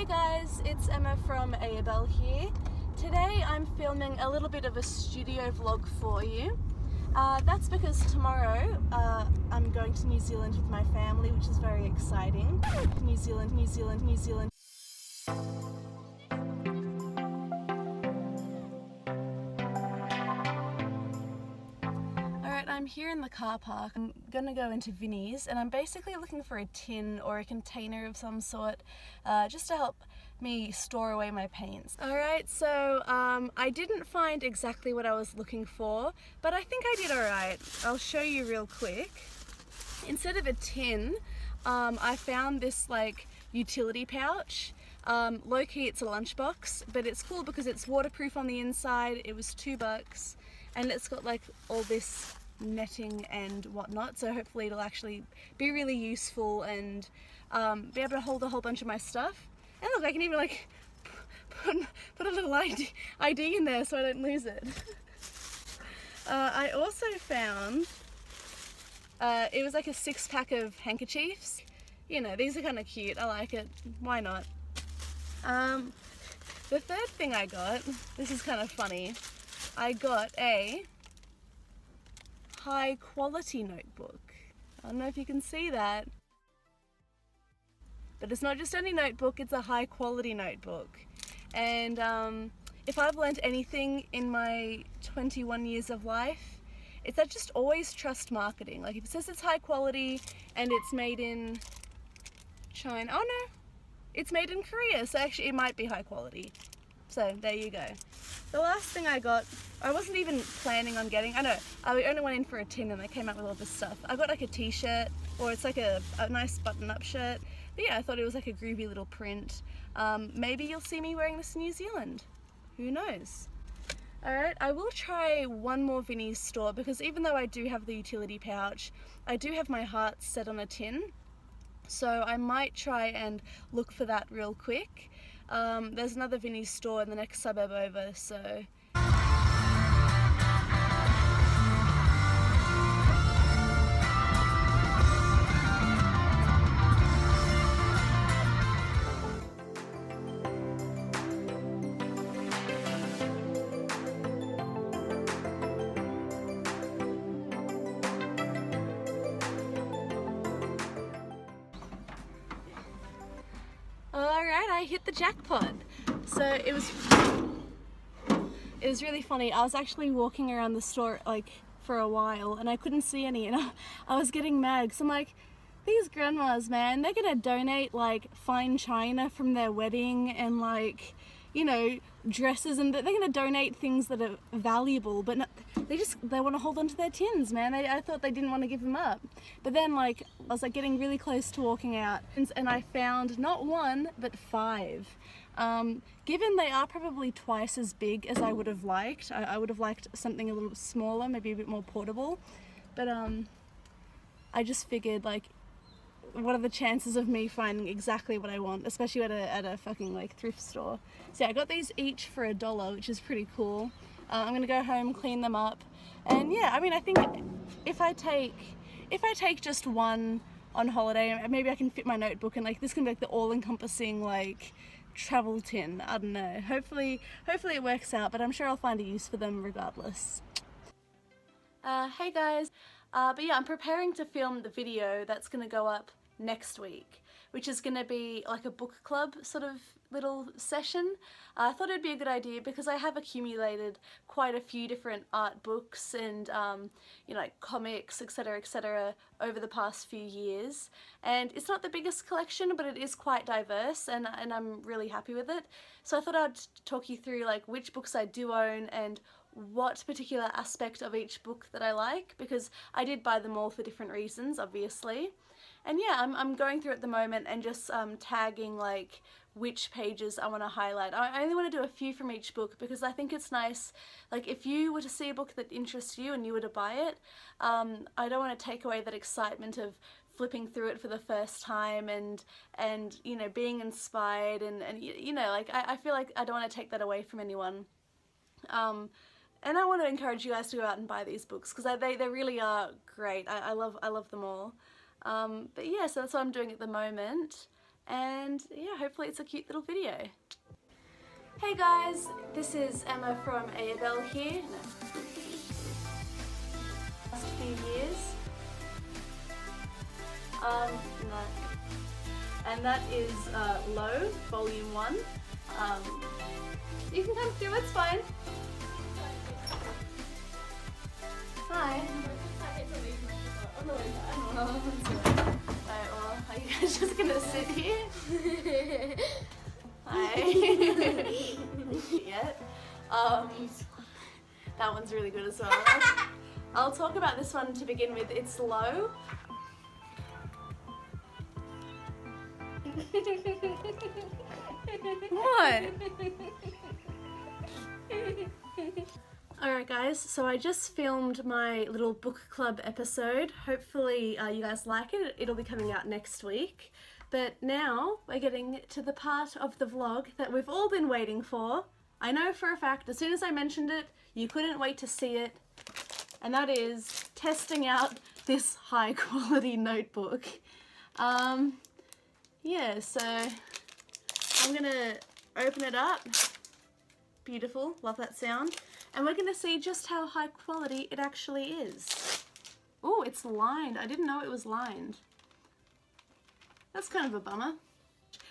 Hey guys, it's Emma from Aeobhel here. Today I'm filming a little bit of a studio vlog for you. That's because tomorrow I'm going to New Zealand with my family, which is very exciting. New Zealand. I'm here in the car park. I'm gonna go into Vinnies and I'm basically looking for a tin or a container of some sort just to help me store away my paints. Alright, so I didn't find exactly what I was looking for, but I think I did alright. I'll show you real quick. Instead of a tin, I found this like utility pouch. Low-key it's a lunchbox, but it's cool because it's waterproof on the inside. It was $2 and it's got like all this netting and whatnot, so hopefully it'll actually be really useful and be able to hold a whole bunch of my stuff. And look, I can even like put a little ID in there so I don't lose it. I also found it was like a 6-pack of handkerchiefs. You know, these are kind of cute. I like it. Why not? The third thing I got, this is kind of funny, I got a high quality notebook. I don't know if you can see that, but it's not just any notebook, it's a high quality notebook. And if I've learnt anything in my 21 years of life, it's that just always trust marketing. Like if it says it's high quality and it's made in China, oh no, it's made in Korea, so actually it might be high quality. So there you go. The last thing I got, I wasn't even planning on getting, I know, I only went in for a tin and they came out with all this stuff. I got like a t-shirt, or it's like a nice button-up shirt. But yeah, I thought it was like a groovy little print. Maybe you'll see me wearing this in New Zealand. Who knows? Alright, I will try one more Vinnies store because even though I do have the utility pouch, I do have my heart set on a tin. So I might try and look for that real quick. There's another Vinnies store in the next suburb over, so... Alright, I hit the jackpot. So it was really funny. I was actually walking around the store like for a while and I couldn't see any, and I was getting mad because I'm like, these grandmas, man, they're gonna donate like fine china from their wedding and like, you know, dresses, and they're gonna donate things that are valuable, but they want to hold on to their tins, man. I thought they didn't want to give them up. But then like I was like getting really close to walking out and I found not one but 5. Given they are probably twice as big as I would have liked, I would have liked something a little smaller, maybe a bit more portable, but I just figured like, what are the chances of me finding exactly what I want, especially at a fucking like thrift store. So yeah, I got these each for $1, which is pretty cool. I'm gonna go home, clean them up, and yeah, I mean, I think if I take just one on holiday, maybe I can fit my notebook, and like this can be like the all-encompassing like travel tin. I don't know. Hopefully it works out, but I'm sure I'll find a use for them regardless. Hey guys, but yeah, I'm preparing to film the video that's gonna go up next week, which is going to be like a book club sort of little session. I thought it'd be a good idea because I have accumulated quite a few different art books and you know, like comics, etc., over the past few years, and it's not the biggest collection, but it is quite diverse, and I'm really happy with it. So I thought I'd talk you through like which books I do own and what particular aspect of each book that I like, because I did buy them all for different reasons, obviously. And yeah, I'm going through at the moment and just tagging like which pages I want to highlight. I only want to do a few from each book because I think it's nice, like if you were to see a book that interests you and you were to buy it, I don't want to take away that excitement of flipping through it for the first time and you know, being inspired and you know, like I feel like I don't want to take that away from anyone. And I want to encourage you guys to go out and buy these books because they really are great. I love them all. But yeah, so that's what I'm doing at the moment. and yeah, hopefully it's a cute little video. Hey guys, this is Emma from Aeobhel here. Last few years. No. And that is Low, Volume 1. You can come through, it's fine. Hi. Alright, well, are you guys just gonna sit here? Hi. Yet. That one's really good as well. I'll talk about this one to begin with. It's Low. What? Alright guys, so I just filmed my little book club episode. Hopefully you guys like it. It'll be coming out next week. But now we're getting to the part of the vlog that we've all been waiting for. I know for a fact, as soon as I mentioned it, you couldn't wait to see it. And that is testing out this high quality notebook. Yeah, so I'm gonna open it up. Beautiful, love that sound. And we're gonna see just how high quality it actually is. Oh, it's lined. I didn't know it was lined. That's kind of a bummer.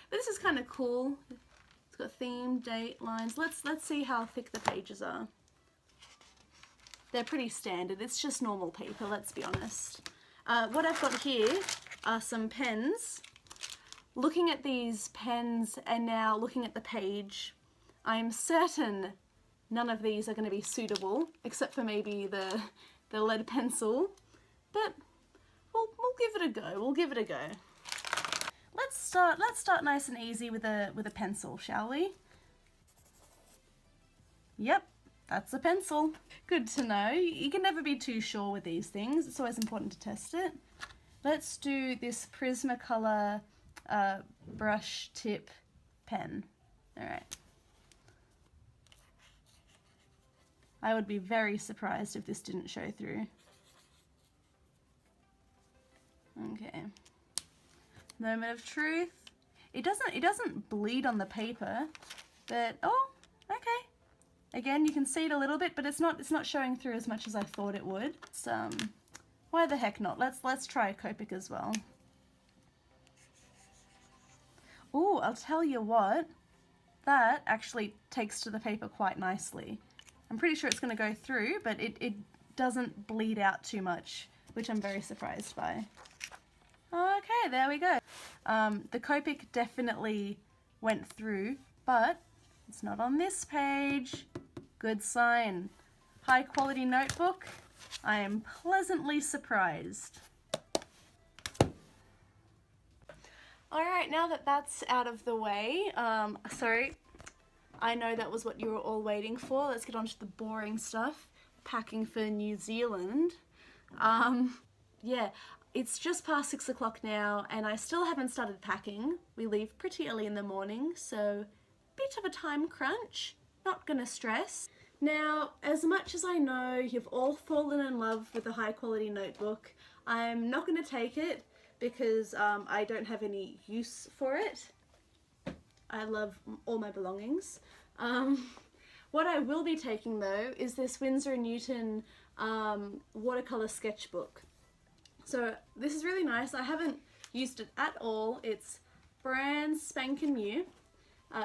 But this is kind of cool. It's got theme, date, lines. Let's see how thick the pages are. They're pretty standard. It's just normal paper, let's be honest. What I've got here are some pens. Looking at these pens and now looking at the page, I'm certain none of these are going to be suitable, except for maybe the lead pencil. But we'll give it a go. We'll give it a go. Let's start nice and easy with a pencil, shall we? Yep, that's a pencil. Good to know. You can never be too sure with these things. It's always important to test it. Let's do this Prismacolor brush tip pen. Alright. I would be very surprised if this didn't show through. Okay. Moment of truth. It doesn't bleed on the paper, but oh, okay. Again, you can see it a little bit, but it's not showing through as much as I thought it would. So, why the heck not? Let's try Copic as well. Oh, I'll tell you what, that actually takes to the paper quite nicely. I'm pretty sure it's going to go through, but it doesn't bleed out too much, which I'm very surprised by. Okay, there we go. The Copic definitely went through, but it's not on this page. Good sign. High quality notebook. I am pleasantly surprised. Alright, now that that's out of the way, sorry, I know that was what you were all waiting for. Let's get on to the boring stuff. Packing for New Zealand. Yeah, it's just past 6 o'clock now and I still haven't started packing. We leave pretty early in the morning, so bit of a time crunch. Not gonna stress. Now, as much as I know you've all fallen in love with the high quality notebook, I'm not gonna take it because I don't have any use for it. I love all my belongings. What I will be taking though is this Winsor & Newton watercolor sketchbook. So this is really nice. I haven't used it at all. It's brand spanking new.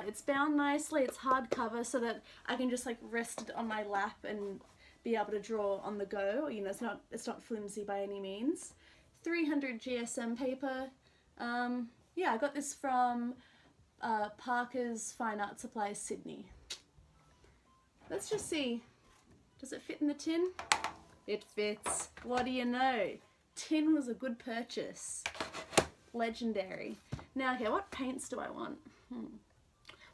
It's bound nicely. It's hardcover so that I can just like rest it on my lap and be able to draw on the go. You know, it's not flimsy by any means. 300 GSM paper. Yeah, I got this from Parker's Fine Art Supplies, Sydney. Let's just see. Does it fit in the tin? It fits. What do you know? Tin was a good purchase. Legendary. Now, okay, what paints do I want?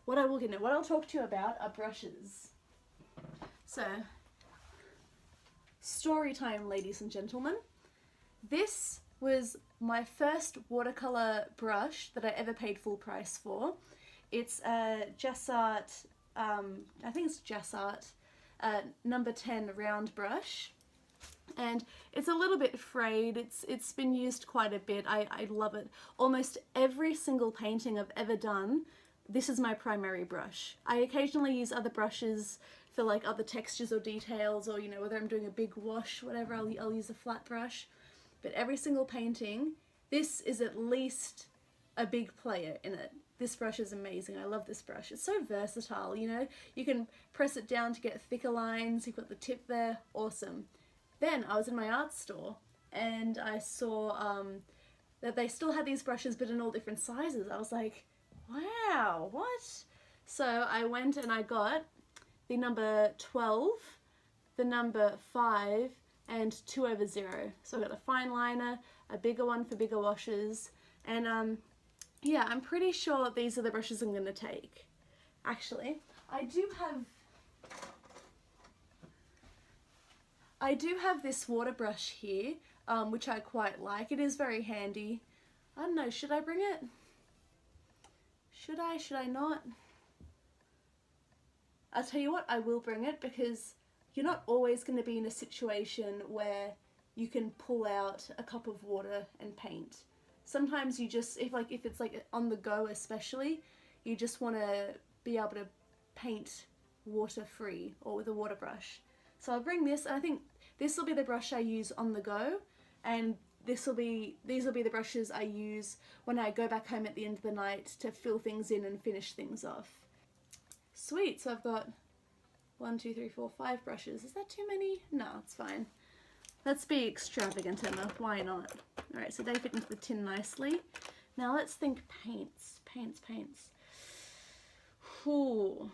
What I'll talk to you about are brushes. So, story time, ladies and gentlemen. This was my first watercolor brush that I ever paid full price for. It's a Jassart, I think it's Jassart, number 10 round brush. and it's a little bit frayed. It's been used quite a bit. I love it. Almost every single painting I've ever done, this is my primary brush. I occasionally use other brushes for like other textures or details, or, you know, whether I'm doing a big wash, whatever, I'll use a flat brush. But every single painting, this is at least a big player in it. This brush is amazing. I love this brush. It's so versatile, you know. You can press it down to get thicker lines. You've got the tip there. Awesome. Then I was in my art store and I saw that they still had these brushes but in all different sizes. I was like, wow, what? So I went and I got the number 12, the number 5, and 2/0. So I got a fine liner, a bigger one for bigger washes, and yeah, I'm pretty sure these are the brushes I'm going to take. Actually, I do have this water brush here, which I quite like. It is very handy. I don't know, should I bring it? Should I not? I'll tell you what, I will bring it, because you're not always going to be in a situation where you can pull out a cup of water and paint. Sometimes you just, if it's like on the go especially, you just want to be able to paint water free or with a water brush. So I'll bring this, and I think this will be the brush I use on the go, and these will be the brushes I use when I go back home at the end of the night to fill things in and finish things off. Sweet, so I've got 1, 2, 3, 4, 5 brushes. Is that too many? No, it's fine. Let's be extravagant, Emma. Why not? Alright, so they fit into the tin nicely. Now let's think paints. Paints. Ooh.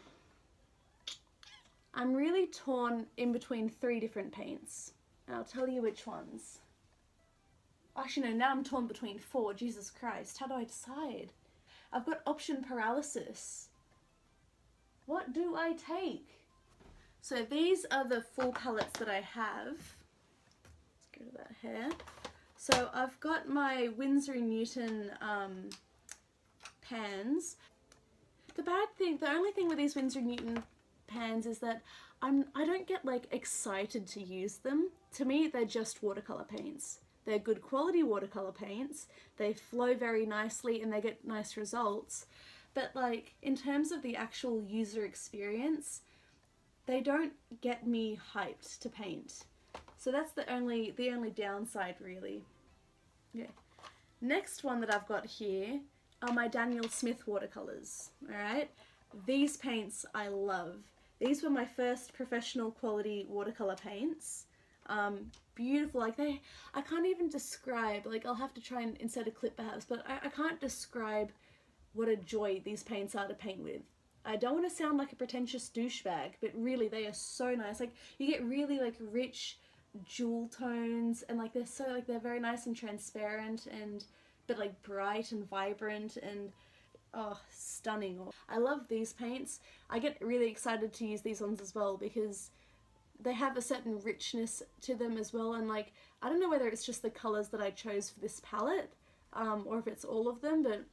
I'm really torn in between 3 different paints. And I'll tell you which ones. Actually, no, now I'm torn between 4. Jesus Christ, how do I decide? I've got option paralysis. What do I take? So these are the full palettes that I have. Let's get rid of that hair. So I've got my Winsor & Newton pans. The only thing with these Winsor & Newton pans is that I don't get like excited to use them. To me, they're just watercolor paints. They're good quality watercolor paints. They flow very nicely and they get nice results. But like in terms of the actual user experience, they don't get me hyped to paint. So that's the only downside really. Okay. Next one that I've got here are my Daniel Smith watercolors. Alright? These paints I love. These were my first professional quality watercolor paints. Beautiful, like I can't even describe, like I'll have to try and insert a clip perhaps, but I can't describe what a joy these paints are to paint with. I don't want to sound like a pretentious douchebag, but really they are so nice. Like you get really like rich jewel tones, and like they're very nice and transparent, and but like bright and vibrant, and oh, stunning. I love these paints. I get really excited to use these ones as well because they have a certain richness to them as well, and like I don't know whether it's just the colors that I chose for this palette or if it's all of them, but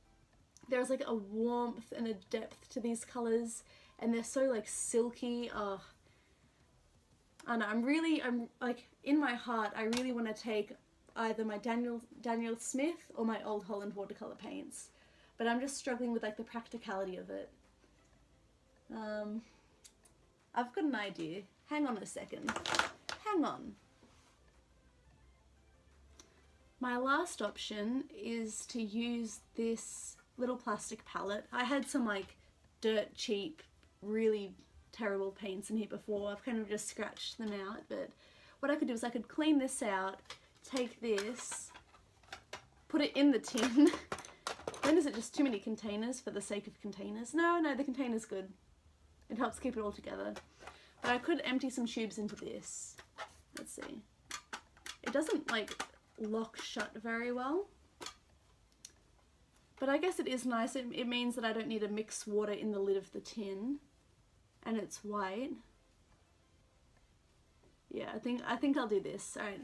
there's like a warmth and a depth to these colors, and they're so like silky. Oh, I know, I'm like in my heart I really want to take either my Daniel Smith or my Old Holland watercolor paints, but I'm just struggling with like the practicality of it. I've got an idea. Hang on a second. Hang on. My last option is to use this little plastic palette. I had some like dirt cheap, really terrible paints in here before. I've kind of just scratched them out, but what I could do is I could clean this out, take this, put it in the tin. When is it just too many containers for the sake of containers? No, the container's good. It helps keep it all together. But I could empty some tubes into this. Let's see. It doesn't like lock shut very well. But I guess it is nice. It means that I don't need to mix water in the lid of the tin. And it's white. Yeah, I think I'll do this. Alright.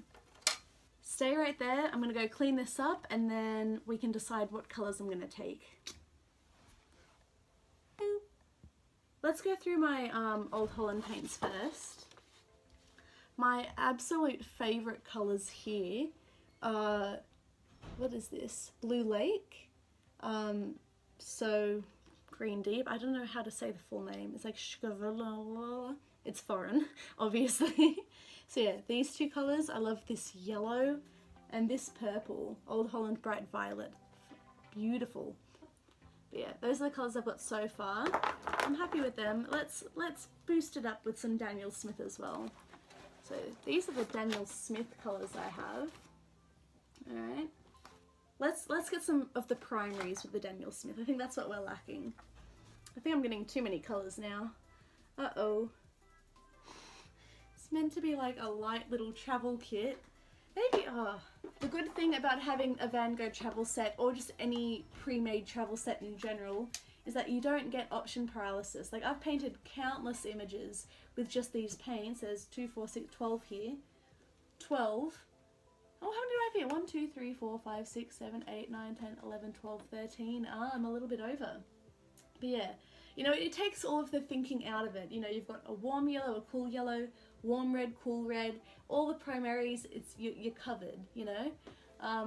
Stay right there. I'm going to go clean this up and then we can decide what colours I'm going to take. Let's go through my Old Holland paints first. My absolute favourite colours here are, what is this? Blue Lake. So Green Deep. I don't know how to say the full name. It's like Shkavala. It's foreign, obviously. So yeah, these two colours. I love this yellow and this purple. Old Holland Bright Violet. Beautiful. But yeah, those are the colours I've got so far. I'm happy with them. Let's boost it up with some Daniel Smith as well. So these are the Daniel Smith colours I have. Alright. Let's get some of the primaries with the Daniel Smith. I think that's what we're lacking. I think I'm getting too many colours now. Uh-oh. It's meant to be like a light little travel kit. Maybe, the good thing about having a Van Gogh travel set, or just any pre-made travel set in general, is that you don't get option paralysis. Like, I've painted countless images with just these paints. There's 2, 4, 6, 12 here. 12. Oh, how many do I have here? 1, 2, 3, 4, 5, 6, 7, 8, 9, 10, 11, 12, 13. I'm a little bit over. But yeah, you know, it takes all of the thinking out of it. You know, you've got a warm yellow, a cool yellow, warm red, cool red, all the primaries, you're covered, you know.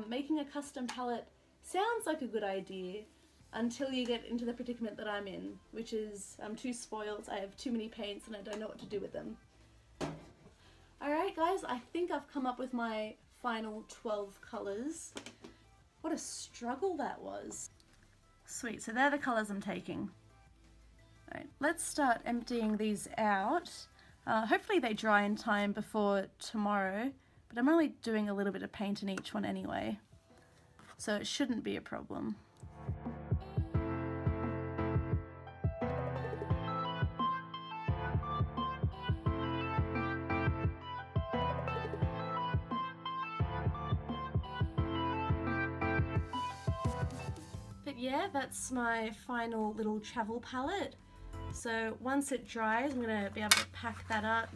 Making a custom palette sounds like a good idea until you get into the predicament that I'm in, which is I'm too spoiled, I have too many paints and I don't know what to do with them. Alright guys, I think I've come up with my final 12 colours. What a struggle that was. Sweet, so they're the colours I'm taking. Alright, let's start emptying these out. Hopefully they dry in time before tomorrow, but I'm only doing a little bit of paint in each one anyway, so it shouldn't be a problem. But yeah, that's my final little travel palette. So once it dries, I'm going to be able to pack that up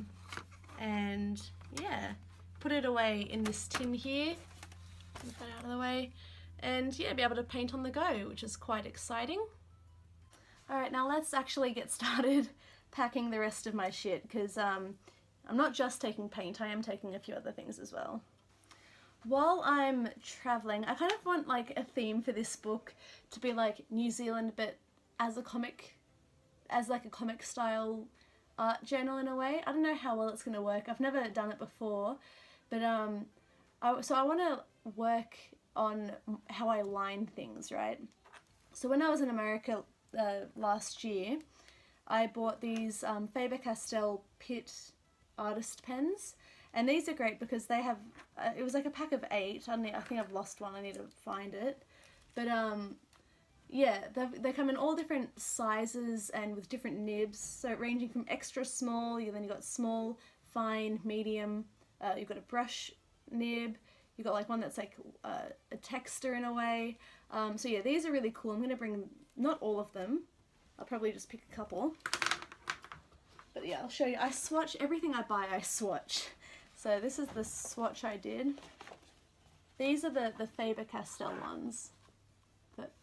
and yeah, put it away in this tin here. Move that out of the way. And yeah, be able to paint on the go, which is quite exciting. Alright, now let's actually get started packing the rest of my shit, because I'm not just taking paint, I am taking a few other things as well. While I'm travelling, I kind of want like a theme for this book to be like New Zealand, but as a comic style art journal in a way. I don't know how well it's going to work. I've never done it before, but so I want to work on how I line things, right? So when I was in America last year, I bought these Faber-Castell Pitt artist pens, and these are great because they have, it was like a pack of 8. I think I've lost one, I need to find it, but yeah, they come in all different sizes and with different nibs, so ranging from extra small, then you've got small, fine, medium, you've got a brush nib, you've got like one that's like a texter in a way. So yeah, these are really cool. I'm going to bring, not all of them, I'll probably just pick a couple. But yeah, I'll show you. I swatch, everything I buy I swatch. So this is the swatch I did. These are the Faber-Castell ones.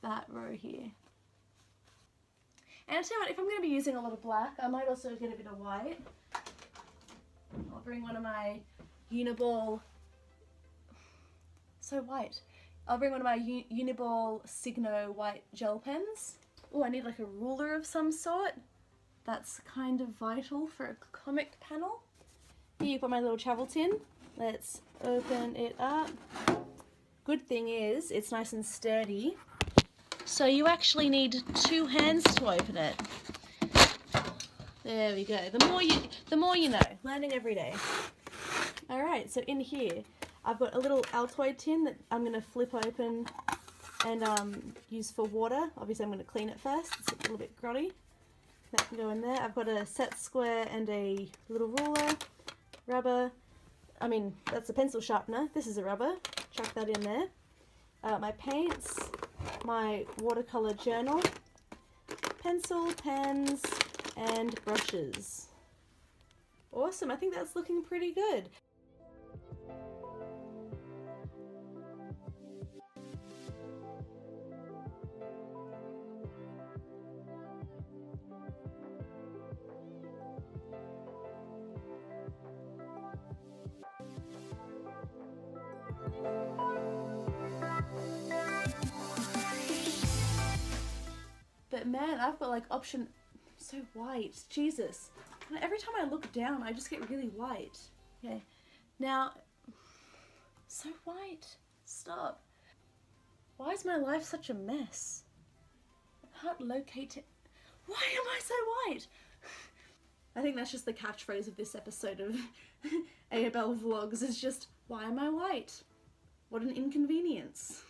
That row here. And I tell you what, if I'm going to be using a lot of black, I might also get a bit of white. I'll bring one of my Uniball, so white. I'll bring one of my Uniball Signo white gel pens. Oh, I need like a ruler of some sort. That's kind of vital for a comic panel. Here you've got my little travel tin. Let's open it up. Good thing is, it's nice and sturdy. So you actually need 2 hands to open it. There we go. The more you know. Learning every day. Alright, so in here, I've got a little Altoid tin that I'm going to flip open and use for water. Obviously I'm going to clean it first. It's a little bit grotty. That can go in there. I've got a set square and a little ruler, rubber. I mean, that's a pencil sharpener. This is a rubber. Chuck that in there. My paints, my watercolor journal, pencil, pens, and brushes. Awesome, I think that's looking pretty good. But man, I've got like option, so white, Jesus. Every time I look down, I just get really white. Okay, now, so white, stop. Why is my life such a mess? I can't locate it. Why am I so white? I think that's just the catchphrase of this episode of Aeobhel Vlogs, is just, why am I white? What an inconvenience.